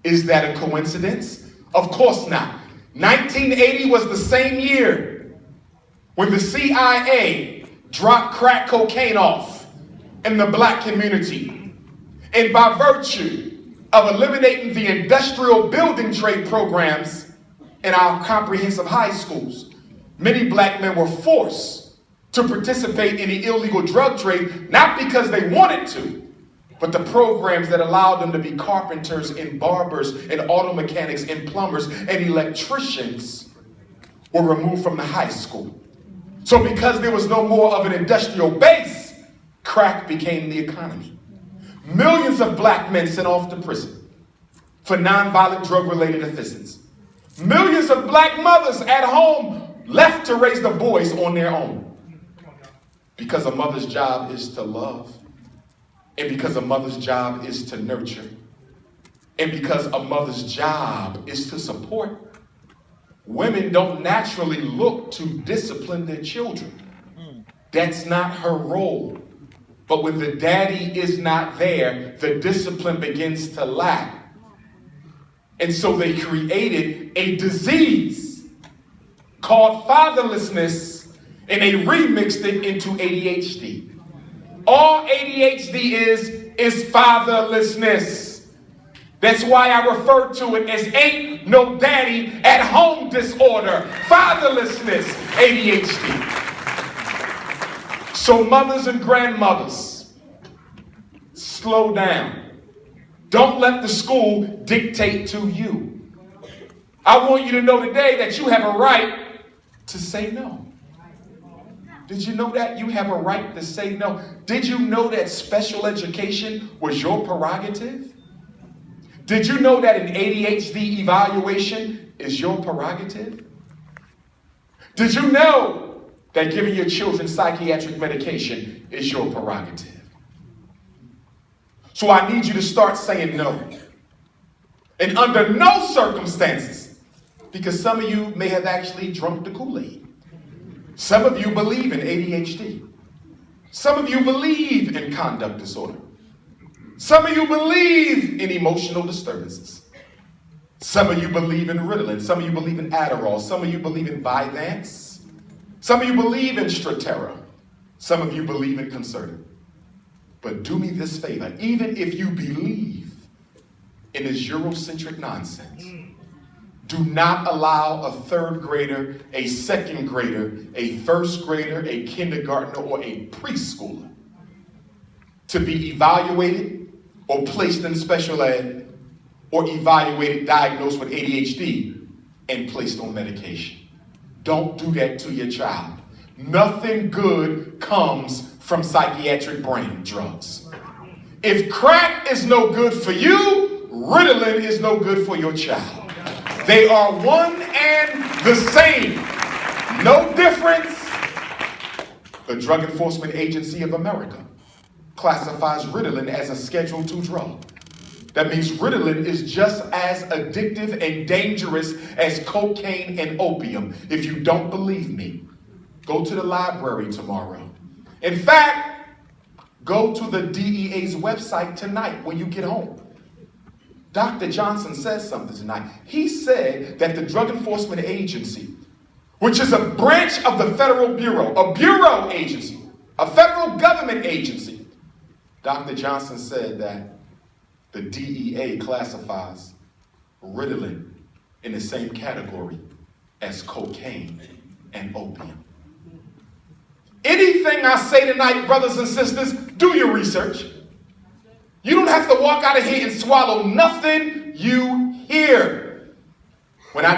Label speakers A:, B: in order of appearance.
A: Is that a coincidence? Of course not. 1980 was the same year when the CIA dropped crack cocaine off in the black community. And by virtue of eliminating the industrial building trade programs in our comprehensive high schools, many black men were forced to participate in the illegal drug trade, not because they wanted to, but the programs that allowed them to be carpenters and barbers and auto mechanics and plumbers and electricians were removed from the high school. So because there was no more of an industrial base, crack became the economy. Millions of black men sent off to prison for nonviolent drug-related offenses. Millions of black mothers at home left to raise the boys on their own. Because a mother's job is to love. And because a mother's job is to nurture. And because a mother's job is to support. Women don't naturally look to discipline their children. That's not her role. But when the daddy is not there, the discipline begins to lack. And so they created a disease called fatherlessness, and they remixed it into ADHD. All ADHD is fatherlessness. That's why I refer to it as ain't no daddy at home disorder. Fatherlessness, ADHD. So mothers and grandmothers, slow down. Don't let the school dictate to you. I want you to know today that you have a right to say no. Did you know that? You have a right to say no. Did you know that special education was your prerogative? Did you know that an ADHD evaluation is your prerogative? Did you know that giving your children psychiatric medication is your prerogative? So I need you to start saying no. And under no circumstances, because some of you may have actually drunk the Kool-Aid. Some of you believe in ADHD. Some of you believe in conduct disorder. Some of you believe in emotional disturbances. Some of you believe in Ritalin. Some of you believe in Adderall. Some of you believe in Vyvanse. Some of you believe in Strattera. Some of you believe in Concerta. But do me this favor, even if you believe in this Eurocentric nonsense, do not allow a third grader, a second grader, a first grader, a kindergartner, or a preschooler to be evaluated or placed in special ed or evaluated, diagnosed with ADHD, and placed on medication. Don't do that to your child. Nothing good comes from psychiatric brain drugs. If crack is no good for you, Ritalin is no good for your child. They are one and the same. No difference. The Drug Enforcement Agency of America classifies Ritalin as a Schedule II drug. That means Ritalin is just as addictive and dangerous as cocaine and opium. If you don't believe me, go to the library tomorrow. In fact, go to the DEA's website tonight when you get home. Dr. Johnson says something tonight. He said that the Drug Enforcement Agency, which is a branch of the Federal Bureau, a bureau agency, a federal government agency, Dr. Johnson said that the DEA classifies Ritalin in the same category as cocaine and opium. Anything I say tonight, brothers and sisters, do your research. You don't have to walk out of here and swallow nothing you hear.